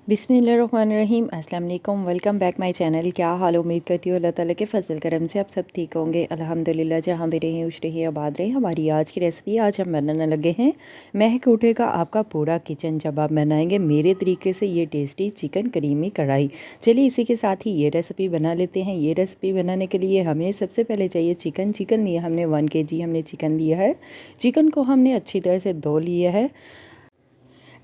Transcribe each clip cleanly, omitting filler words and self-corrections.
बिस्मिल्लाहिर्रहमानिर्रहीम अस्सलाम वालेकुम। Welcome back my channel. क्या हाल, उम्मीद करती हूँ अल्लाह ताला के फजल करम से आप सब ठीक होंगे। अल्हम्दुलिल्लाह, जहाँ भी रहें खुश रहिए, आबाद रहें। हमारी आज की रेसिपी आज हम बनाने लगे हैं महक उठेगा आपका पूरा किचन जब आप बनाएंगे मेरे तरीके से ये टेस्टी चिकन करीमी कढ़ाई। चलिए इसी के साथ ही ये रेसिपी बना लेते हैं। ये रेसिपी बनाने के लिए हमें सबसे पहले चाहिए चिकन लिया हमने 1 kg हमने चिकन लिया है। चिकन को हमने अच्छी तरह से धो लिया है।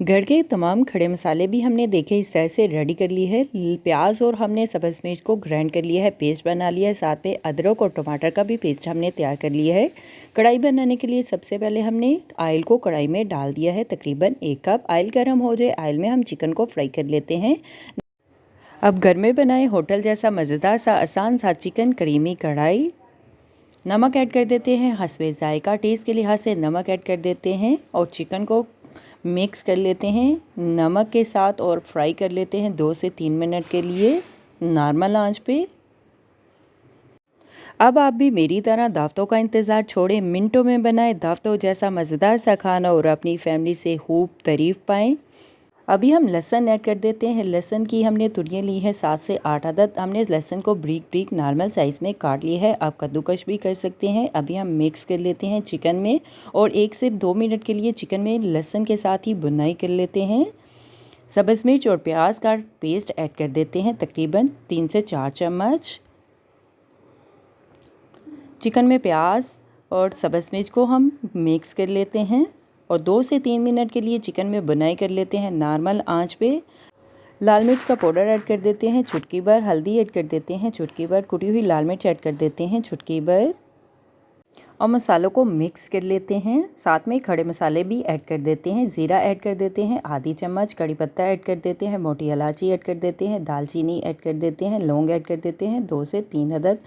घर के तमाम खड़े मसाले भी हमने देखे इस तरह से रेडी कर ली है। प्याज और हमने सब्ज़ मिर्च को ग्राइंड कर लिया है, पेस्ट बना लिया है। साथ में अदरक और टमाटर का भी पेस्ट हमने तैयार कर लिया है। कढ़ाई बनाने के लिए सबसे पहले हमने ऑयल को कढ़ाई में डाल दिया है, तकरीबन 1 कप। ऑयल गर्म हो जाए, ऑयल में हम चिकन को फ्राई कर लेते हैं। अब घर में बनाए होटल जैसा मज़ेदार सा आसान सा चिकन करीमी कढ़ाई। नमक ऐड कर देते हैं, हस्बे ज़ायका टेस्ट के लिहाज से नमक ऐड कर देते हैं और चिकन को मिक्स कर लेते हैं नमक के साथ और फ्राई कर लेते हैं 2 से 3 मिनट के लिए नॉर्मल आंच पे। अब आप भी मेरी तरह दावतों का इंतज़ार छोड़ें, मिनटों में बनाएं दावतों जैसा मज़ेदार सा खाना और अपनी फैमिली से खूब तारीफ़ पाएं। अभी हम लहसुन ऐड कर देते हैं। लहसुन की हमने तुरियाँ ली है 7 से 8 अदद। हमने लहसुन को ब्रीक नॉर्मल साइज़ में काट लिया है, आप कद्दूकश भी कर सकते हैं। अभी हम मिक्स कर लेते हैं चिकन में और 1 से 2 मिनट के लिए चिकन में लहसुन के साथ ही भुनाई कर लेते हैं। सब्ज़ मिर्च और प्याज का पेस्ट ऐड कर देते हैं, तकरीबन 3 से 4 चम्मच। चिकन में प्याज और सब्ज़ मिर्च को हम मिक्स कर लेते हैं और 2 से 3 मिनट के लिए चिकन में बुनाई कर लेते हैं नॉर्मल आंच पे। लाल मिर्च का पाउडर ऐड कर देते हैं चुटकी भर, हल्दी ऐड कर देते हैं चुटकी भर, कुटी हुई लाल मिर्च ऐड कर देते हैं चुटकी भर और मसालों को मिक्स कर लेते हैं। साथ में खड़े मसाले भी ऐड कर देते हैं। ज़ीरा ऐड कर देते हैं आधी चम्मच, कड़ी पत्ता ऐड कर देते हैं, मोटी इलायची ऐड कर देते हैं, दालचीनी ऐड कर देते हैं, लौंग ऐड कर देते हैं 2 से 3 अदद।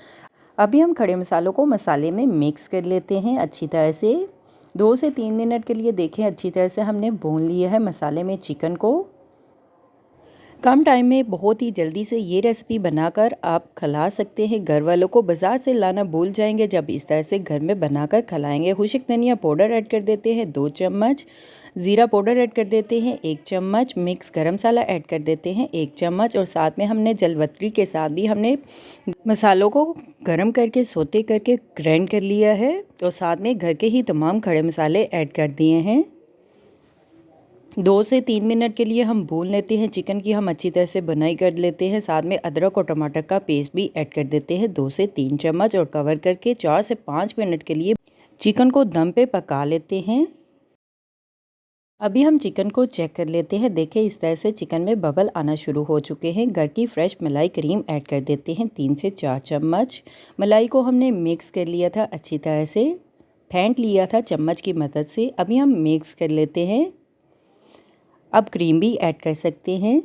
अभी हम खड़े मसालों को मसाले में मिक्स कर लेते हैं अच्छी तरह से। 2 से 3 मिनट के लिए देखें अच्छी तरह से हमने भून लिया है मसाले में चिकन को। कम टाइम में बहुत ही जल्दी से ये रेसिपी बनाकर आप खिला सकते हैं। घर वालों को बाज़ार से लाना भूल जाएंगे जब इस तरह से घर में बनाकर खिलाएंगे। खुश्क धनिया पाउडर ऐड कर देते हैं 2 चम्मच, ज़ीरा पाउडर ऐड कर देते हैं 1 चम्मच, मिक्स गरम मसाला ऐड कर देते हैं 1 चम्मच और साथ में हमने जलवतरी के साथ भी हमने मसालों को गरम करके सोते करके ग्राइंड कर लिया है और साथ में घर के ही तमाम खड़े मसाले ऐड कर दिए हैं। 2 से 3 मिनट के लिए हम भून लेते हैं चिकन की, हम अच्छी तरह से बुनाई कर लेते हैं। साथ में अदरक और टमाटर का पेस्ट भी ऐड कर देते हैं 2 से 3 चम्मच और कवर करके 4 से 5 मिनट के लिए चिकन को दम पे पका लेते हैं। अभी हम चिकन को चेक कर लेते हैं। देखें इस तरह से चिकन में बबल आना शुरू हो चुके हैं। घर की फ्रेश मलाई क्रीम ऐड कर देते हैं 3 से 4 चम्मच। मलाई को हमने मिक्स कर लिया था, अच्छी तरह से फेंट लिया था चम्मच की मदद से। अभी हम मिक्स कर लेते हैं। अब क्रीम भी ऐड कर सकते हैं।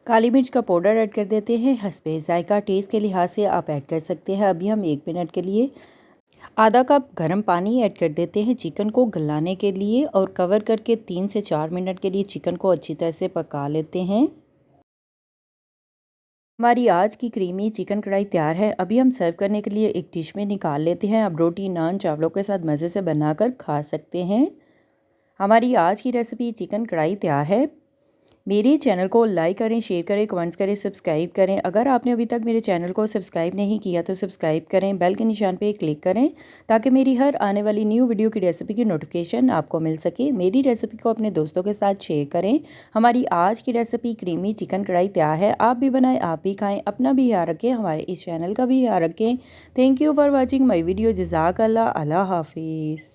काली मिर्च का पाउडर ऐड कर देते हैं, हस्बे ज़ायका टेस्ट के लिहाज से आप ऐड कर सकते हैं। अभी हम 1 मिनट के लिए आधा कप गर्म पानी ऐड कर देते हैं चिकन को गलाने के लिए और कवर करके 3 से 4 मिनट के लिए चिकन को अच्छी तरह से पका लेते हैं। हमारी आज की क्रीमी चिकन कढ़ाई तैयार है। अभी हम सर्व करने के लिए एक डिश में निकाल लेते हैं। अब रोटी नान चावलों के साथ मज़े से बनाकर खा सकते हैं। हमारी आज की रेसिपी चिकन कढ़ाई तैयार है। मेरे चैनल को लाइक करें, शेयर करें, कमेंट्स करें, सब्सक्राइब करें। अगर आपने अभी तक मेरे चैनल को सब्सक्राइब नहीं किया तो सब्सक्राइब करें, बेल के निशान पे क्लिक करें ताकि मेरी हर आने वाली न्यू वीडियो की रेसिपी की नोटिफिकेशन आपको मिल सके। मेरी रेसिपी को अपने दोस्तों के साथ शेयर करें। हमारी आज की रेसिपी क्रीमी चिकन कढ़ाई तैयार है। आप भी बनाएं, आप भी खाएँ, अपना भी ख्याल रखें, हमारे इस चैनल का भी ख्याल रखें। Thank you for watching my video. जज़ाकल्लाह, अल्लाह हाफिज़।